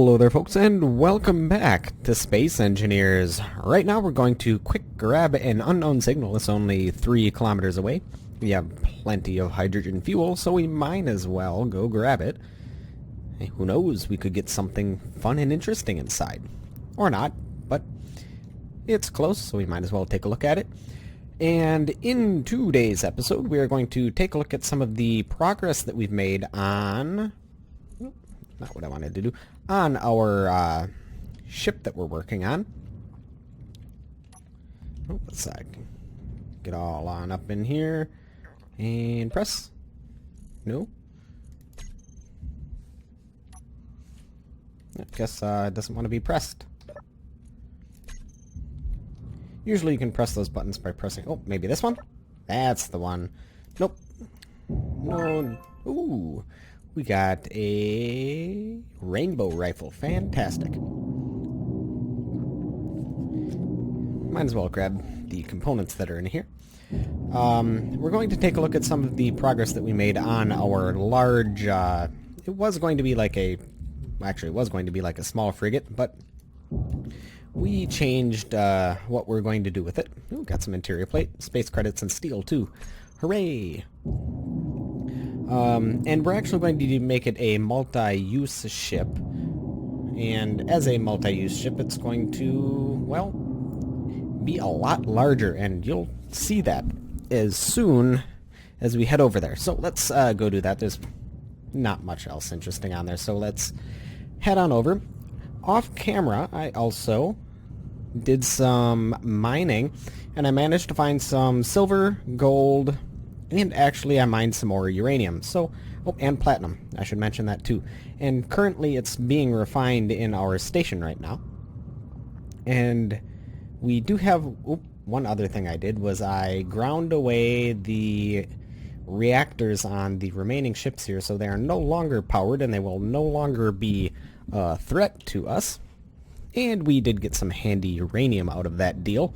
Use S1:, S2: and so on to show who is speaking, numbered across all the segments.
S1: Hello there folks, and welcome back to Space Engineers. Right now we're going to quick grab an unknown signal. It's only 3 kilometers away. We have plenty of hydrogen fuel, so we might as well go grab it. Hey, who knows, we could get something fun and interesting inside. Or not, but it's close, so we might as well take a look at it. And in today's episode, we are going to take a look at some of the progress that we've made on... not what I wanted to do, on our ship that we're working on. Oh, let's get all on up in here and press. No. I guess it doesn't want to be pressed. Usually you can press those buttons by pressing... oh, maybe this one? That's the one. Nope. No. Ooh. We got a rainbow rifle. Fantastic. Might as well grab the components that are in here. We're going to take a look at some of the progress that we made on our large... it was going to be like a... actually, it was going to be like a small frigate, but we changed what we're going to do with it. Ooh, got some interior plate, space credits, and steel, too. Hooray! And we're actually going to make it a multi-use ship. And as a multi-use ship, it's going to, well, be a lot larger. And you'll see that as soon as we head over there. So let's go do that. There's not much else interesting on there. So let's head on over. Off camera, I also did some mining. And I managed to find some silver, gold... and actually I mined some more uranium. So, oh, and platinum. I should mention that too. And currently it's being refined in our station right now. And we do have... oop, one other thing I did was I ground away the reactors on the remaining ships here, so they are no longer powered and they will no longer be a threat to us. And we did get some handy uranium out of that deal.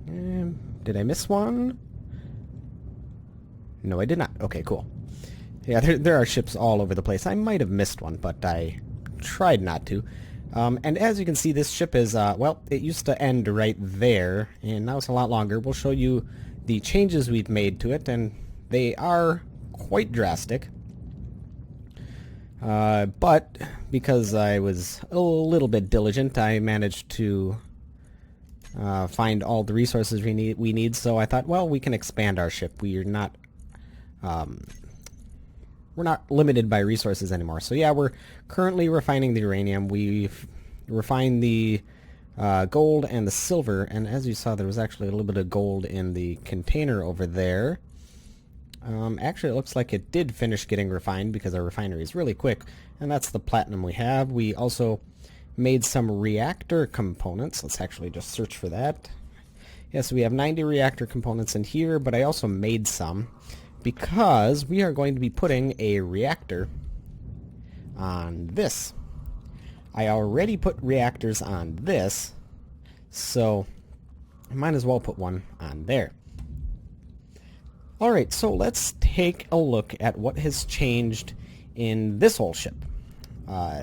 S1: Did I miss one? No, I did not. Okay, cool. Yeah, there are ships all over the place. I might have missed one, but I tried not to. And as you can see, this ship is, well, it used to end right there, and now it's a lot longer. We'll show you the changes we've made to it, and they are quite drastic. But because I was a little bit diligent, I managed to find all the resources we need. So I thought, well, we can expand our ship. We're not limited by resources anymore. So yeah, we're currently refining the uranium. We've refined the gold and the silver, and as you saw, there was actually a little bit of gold in the container over there. Actually, it looks like it did finish getting refined because our refinery is really quick, and that's the platinum we have. We also made some reactor components. Let's actually just search for that. Yes, we have 90 reactor components in here, but I also made some because we are going to be putting a reactor on this. I already put reactors on this, so I might as well put one on there. Alright, so let's take a look at what has changed in this whole ship.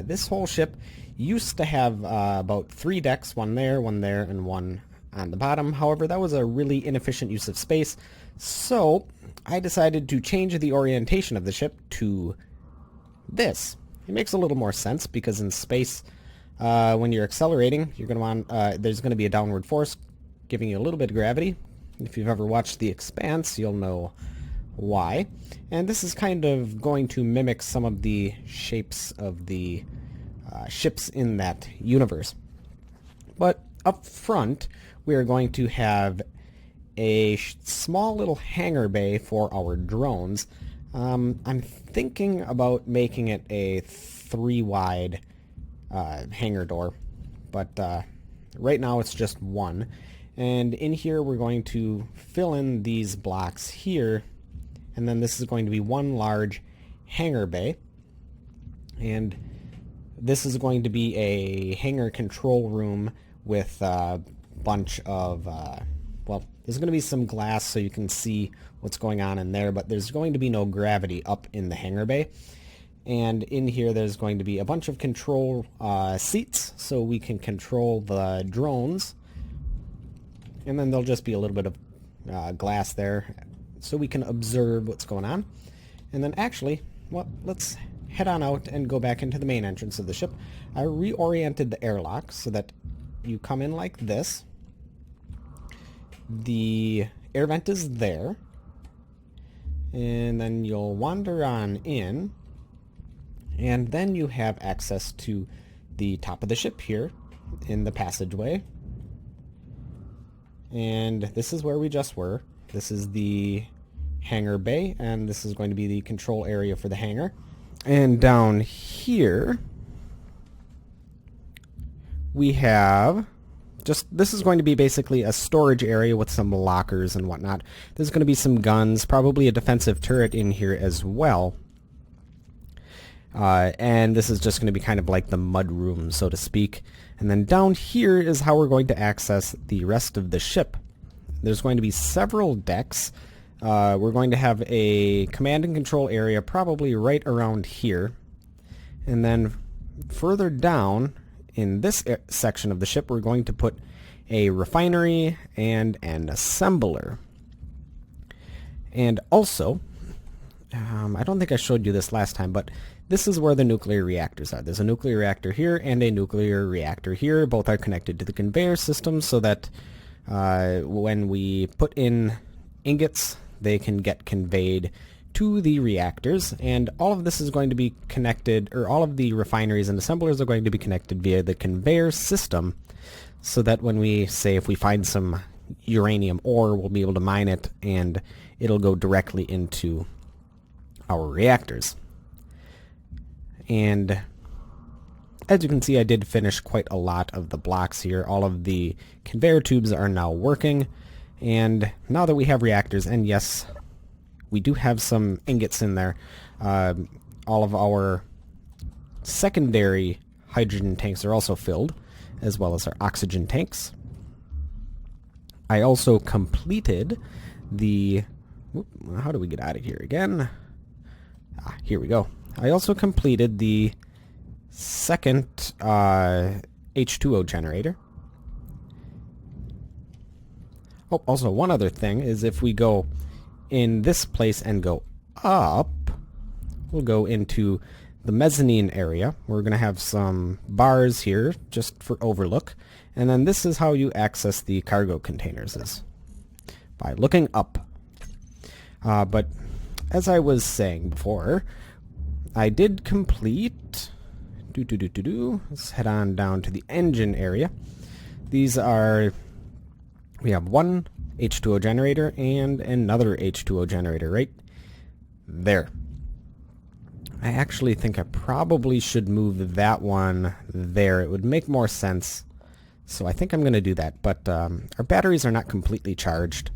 S1: This whole ship used to have about 3 decks, one there, and one on the bottom. However, that was a really inefficient use of space, so I decided to change the orientation of the ship to this. It makes a little more sense because in space, when you're accelerating, you're going to want there's going to be a downward force giving you a little bit of gravity. If you've ever watched The Expanse, you'll know why. And this is kind of going to mimic some of the shapes of the ships in that universe. But up front, we are going to have a small little hangar bay for our drones. I'm thinking about making it a 3-wide hangar door, but right now it's just 1. And in here we're going to fill in these blocks here, and then this is going to be 1 large hangar bay. And this is going to be a hangar control room with a bunch of, well, there's going to be some glass so you can see what's going on in there, but there's going to be no gravity up in the hangar bay. And in here there's going to be a bunch of control seats, so we can control the drones. And then there'll just be a little bit of glass there, so we can observe what's going on. And then actually, well, let's head on out and go back into the main entrance of the ship. I reoriented the airlock so that you come in like this. The air vent is there. And then you'll wander on in. And then you have access to the top of the ship here in the passageway. And this is where we just were. This is the hangar bay, and this is going to be the control area for the hangar. And down here, we have this is going to be basically a storage area with some lockers and whatnot. There's going to be some guns, probably a defensive turret in here as well. And this is just going to be kind of like the mud room, so to speak. And then down here is how we're going to access the rest of the ship. There's going to be several decks. We're going to have a command and control area probably right around here. And then further down in this section of the ship, we're going to put a refinery and an assembler. And also, I don't think I showed you this last time, but this is where the nuclear reactors are. There's a nuclear reactor here and a nuclear reactor here. Both are connected to the conveyor system so that when we put in ingots, they can get conveyed to the reactors. And all of this is going to be connected, or all of the refineries and assemblers are going to be connected via the conveyor system, so that when we say if we find some uranium ore, we'll be able to mine it and it'll go directly into our reactors. And as you can see, I did finish quite a lot of the blocks here. All of the conveyor tubes are now working. And now that we have reactors, and yes, we do have some ingots in there, all of our secondary hydrogen tanks are also filled, as well as our oxygen tanks. I also completed the... how do we get out of here again? Here we go. I also completed the second H2O generator. Oh, also one other thing is if we go in this place and go up, we'll go into the mezzanine area. We're going to have some bars here just for overlook. And then this is how you access the cargo containers, is by looking up. But as I was saying before, I did complete... Let's head on down to the engine area. These are... we have one H2O generator and another H2O generator right there. I actually think I probably should move that one there. It would make more sense. So I think I'm going to do that. But our batteries are not completely charged.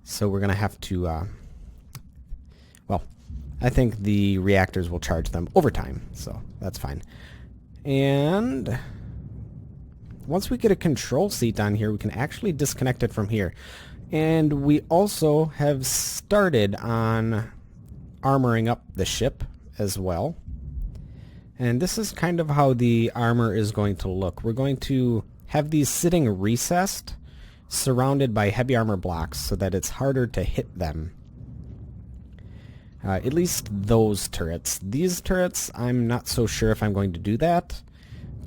S1: So we're going to have to... well, I think the reactors will charge them over time. So that's fine. And... once we get a control seat on here, we can actually disconnect it from here. And we also have started on armoring up the ship as well. And this is kind of how the armor is going to look. We're going to have these sitting recessed, surrounded by heavy armor blocks so that it's harder to hit them. At least those turrets. These turrets, I'm not so sure if I'm going to do that.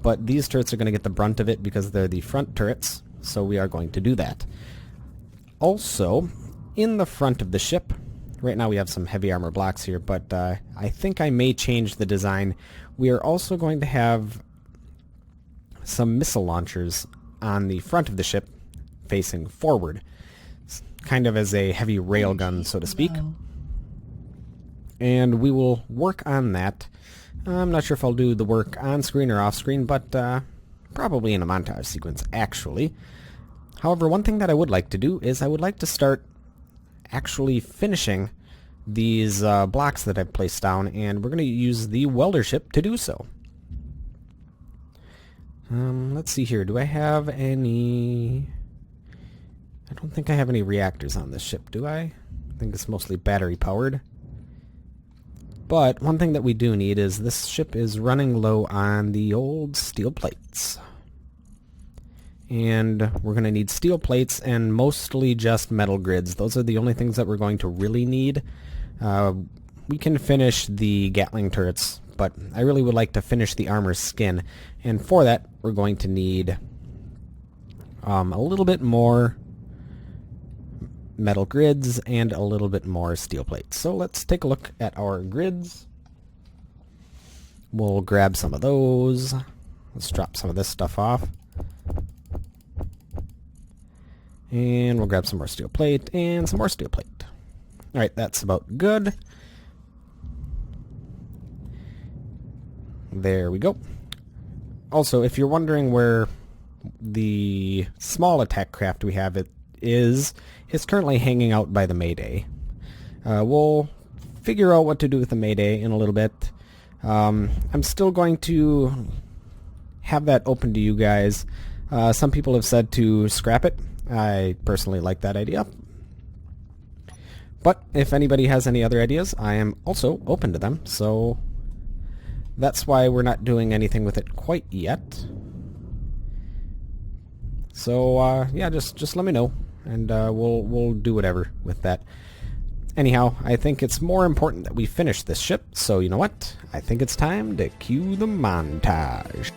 S1: But these turrets are going to get the brunt of it because they're the front turrets, so we are going to do that. Also, in the front of the ship, right now we have some heavy armor blocks here, but I think I may change the design. We are also going to have some missile launchers on the front of the ship facing forward, kind of as a heavy railgun, so to speak. And we will work on that. I'm not sure if I'll do the work on screen or off screen, but probably in a montage sequence, actually. However, one thing that I would like to do is I would like to start actually finishing these blocks that I've placed down, and we're going to use the welder ship to do so. Let's see here. Do I have any... I don't think I have any reactors on this ship, do I? I think it's mostly battery powered. But one thing that we do need is this ship is running low on the old steel plates. And we're going to need steel plates and mostly just metal grids. Those are the only things that we're going to really need. We can finish the Gatling turrets, but I really would like to finish the armor skin. And for that, we're going to need a little bit more metal grids and a little bit more steel plates. So let's take a look at our grids. We'll grab some of those. Let's drop some of this stuff off. And we'll grab some more steel plate and some more steel plate. Alright, that's about good. There we go. Also, if you're wondering where the small attack craft we have is currently hanging out by the Mayday. We'll figure out what to do with the Mayday in a little bit. I'm still going to have that open to you guys. Some people have said to scrap it. I personally like that idea. But if anybody has any other ideas, I am also open to them. So that's why we're not doing anything with it quite yet. So yeah, just let me know, and we'll do whatever with that. Anyhow, I think it's more important that we finish this ship. So you know what? I think it's time to cue the montage.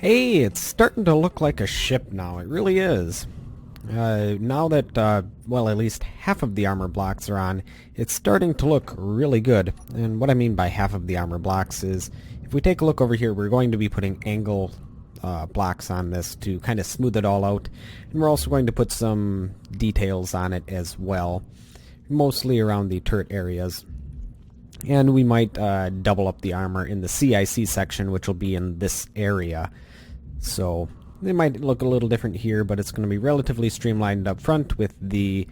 S1: Hey, it's starting to look like a ship now. It really is. Now that, well, at least half of the armor blocks are on, it's starting to look really good. And what I mean by half of the armor blocks is, if we take a look over here, we're going to be putting angle blocks on this to kind of smooth it all out. And we're also going to put some details on it as well, mostly around the turret areas. And we might double up the armor in the CIC section, which will be in this area. So they might look a little different here, but it's going to be relatively streamlined up front with the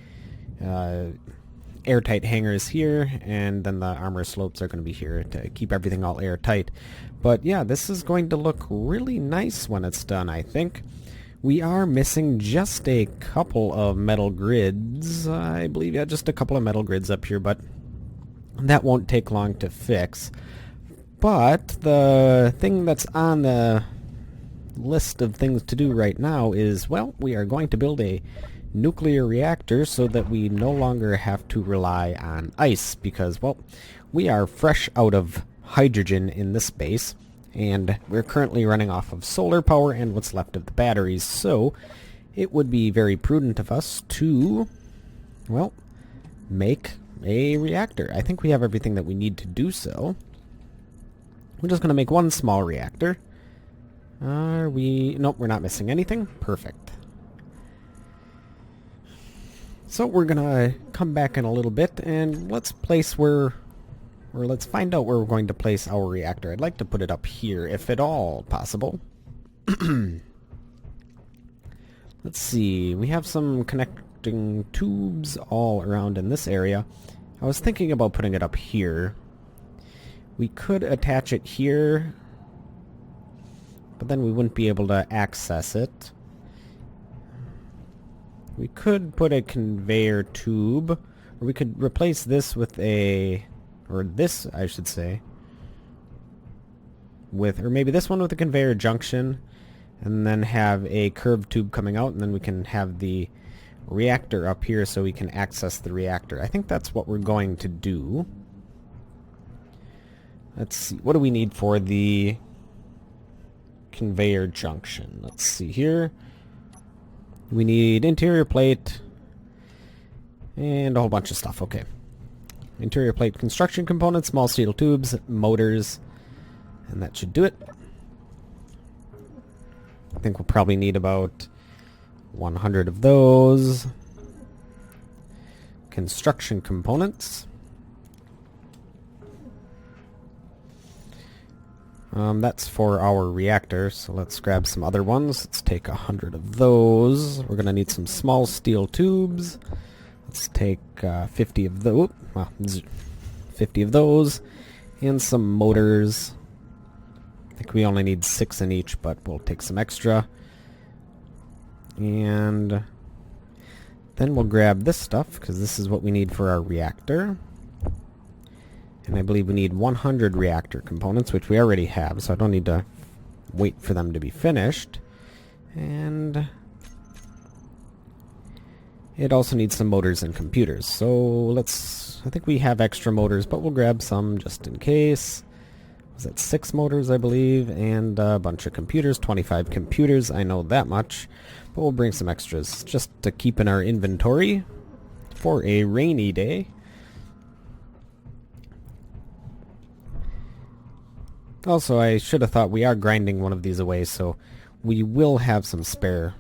S1: airtight hangars here, and then the armor slopes are going to be here to keep everything all airtight. But yeah, this is going to look really nice when it's done, I think. We are missing just a couple of metal grids. I believe, yeah, just a couple of metal grids up here, but that won't take long to fix. But the thing that's on the list of things to do right now is, well, we are going to build a nuclear reactor so that we no longer have to rely on ice, because, well, we are fresh out of hydrogen in this base, and we're currently running off of solar power and what's left of the batteries, so it would be very prudent of us to, well, make a reactor. I think we have everything that we need to do so. We're just going to make one small reactor. Are we... Nope, we're not missing anything. Perfect. So we're gonna come back in a little bit and let's place where... Or let's find out where we're going to place our reactor. I'd like to put it up here, if at all possible. Let's see. We have some connecting tubes all around in this area. I was thinking about putting it up here. We could attach it here, but then we wouldn't be able to access it. We could put a conveyor tube, or we could replace this with a... or this, I should say, with... or maybe this one with a conveyor junction, and then have a curved tube coming out, and then we can have the reactor up here so we can access the reactor. I think that's what we're going to do. Let's see, what do we need for the conveyor junction? Let's see here. We need interior plate and a whole bunch of stuff. Okay. Interior plate construction components, small steel tubes, motors, and that should do it. I think we'll probably need about 100 of those. Construction components. That's for our reactor, so let's grab some other ones. Let's take 100 of those. We're going to need some small steel tubes. Let's take 50 of those. Well, 50 of those. And some motors. I think we only need 6 in each, but we'll take some extra. And then we'll grab this stuff, because this is what we need for our reactor. And I believe we need 100 reactor components, which we already have, so I don't need to wait for them to be finished. And it also needs some motors and computers. So let's... I think we have extra motors, but we'll grab some just in case. Was that 6 motors, I believe, and a bunch of computers, 25 computers, I know that much. But we'll bring some extras just to keep in our inventory for a rainy day. Also, I should have thought we are grinding one of these away, so we will have some spare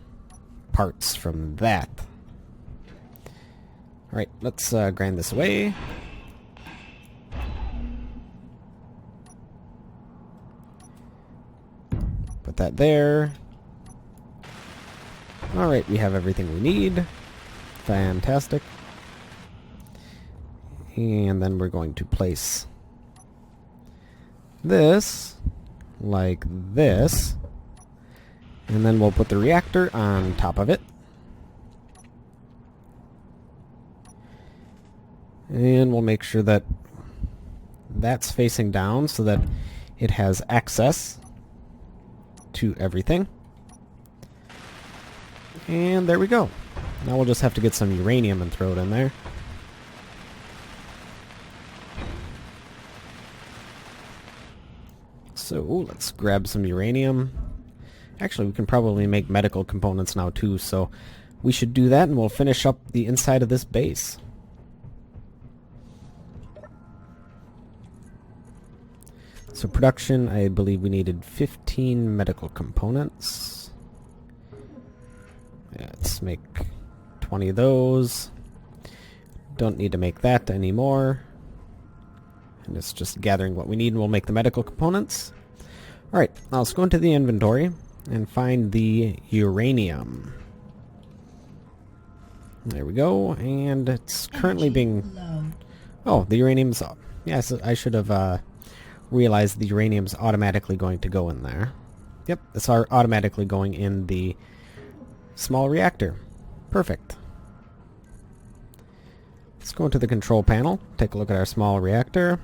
S1: parts from that. Alright, let's grind this away. Put that there. Alright, we have everything we need. Fantastic. And then we're going to place this like this, and then we'll put the reactor on top of it, and we'll make sure that that's facing down so that it has access to everything. And there we go. Now we'll just have to get some uranium and throw it in there. So let's grab some uranium. Actually, we can probably make medical components now too, so we should do that and we'll finish up the inside of this base. So production, I believe we needed 15 medical components. Yeah, let's make 20 of those. Don't need to make that anymore. And it's just gathering what we need and we'll make the medical components. Alright, now let's go into the inventory and find the uranium. There we go, and it's currently being... Oh, the uranium's up. Yes, I should have realized the uranium's automatically going to go in there. Yep, it's automatically going in the small reactor. Perfect. Let's go into the control panel, take a look at our small reactor.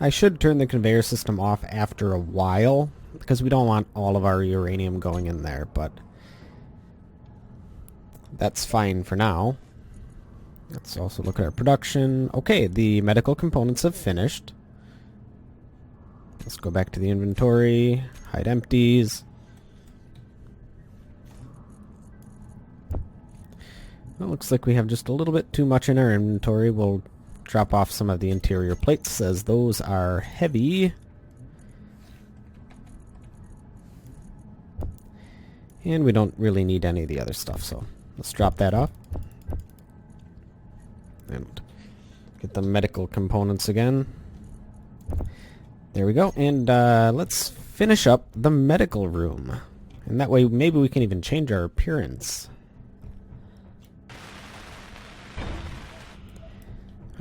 S1: I should turn the conveyor system off after a while, because we don't want all of our uranium going in there, but that's fine for now. Let's also look at our production. Okay, the medical components have finished. Let's go back to the inventory, hide empties. Well, looks like we have just a little bit too much in our inventory. We'll drop off some of the interior plates as those are heavy. And we don't really need any of the other stuff, so let's drop that off. And get the medical components again. There we go. And let's finish up the medical room. And that way maybe we can even change our appearance.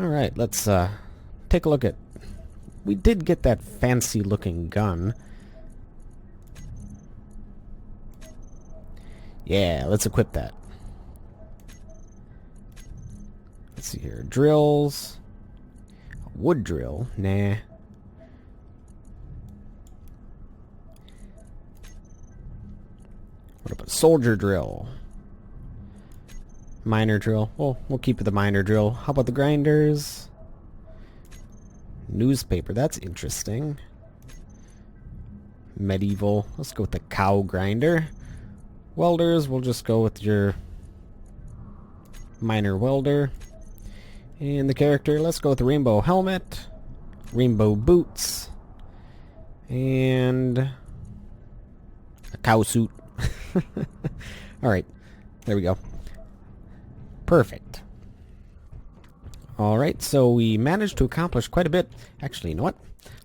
S1: Alright, let's take a look at... We did get that fancy looking gun. Yeah, let's equip that. Let's see here. Drills. Wood drill? Nah. What about soldier drill? Miner drill. Well, we'll keep the miner drill. How about the grinders? Newspaper. That's interesting. Medieval. Let's go with the cow grinder. Welders. We'll just go with your miner welder. And the character. Let's go with the rainbow helmet. Rainbow boots. And a cow suit. Alright. There we go. Perfect. Alright, so we managed to accomplish quite a bit. Actually, you know what?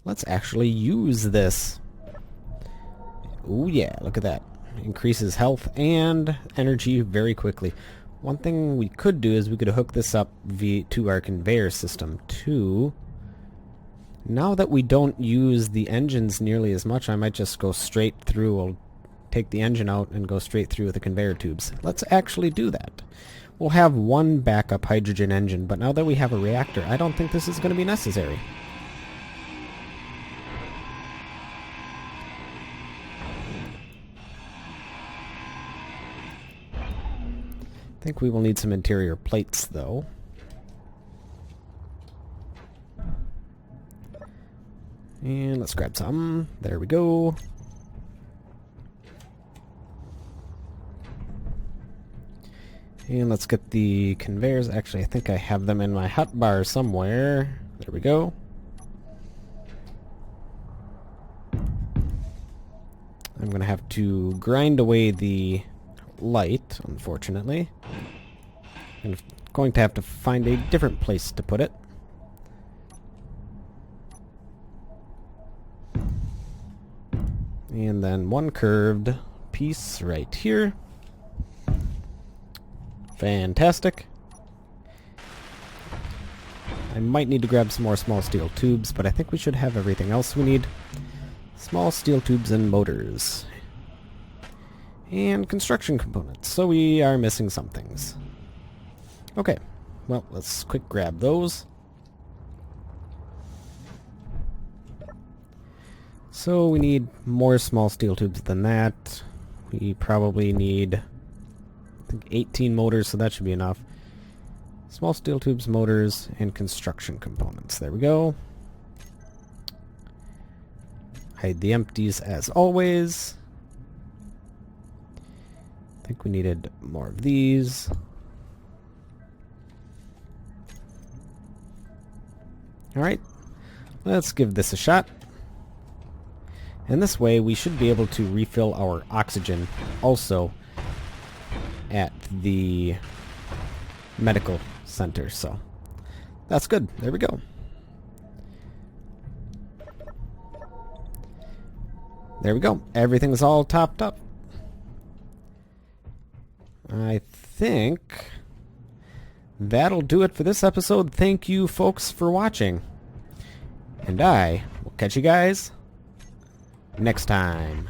S1: Let's actually use this. Ooh yeah, look at that. Increases health and energy very quickly. One thing we could do is we could hook this up to our conveyor system too. Now that we don't use the engines nearly as much, I might just go straight through. We'll take the engine out and go straight through with the conveyor tubes. Let's actually do that. We'll have one backup hydrogen engine, but now that we have a reactor, I don't think this is going to be necessary. I think we will need some interior plates, though. And let's grab some. There we go. And let's get the conveyors. Actually, I think I have them in my hotbar somewhere. There we go. I'm going to have to grind away the light, unfortunately. I'm going to have to find a different place to put it. And then one curved piece right here. Fantastic. I might need to grab some more small steel tubes, but I think we should have everything else we need. Small steel tubes and motors. And construction components. So we are missing some things. Okay. Well, let's quick grab those. So we need more small steel tubes than that. We probably need 18 motors, so that should be enough. Small steel tubes, motors, and construction components. There we go. Hide the empties as always. I think we needed more of these. Alright, let's give this a shot. And this way we should be able to refill our oxygen also at the medical center. So that's good. There we go. There we go. Everything's all topped up. I think that'll do it for this episode. Thank you folks for watching. And I will catch you guys next time.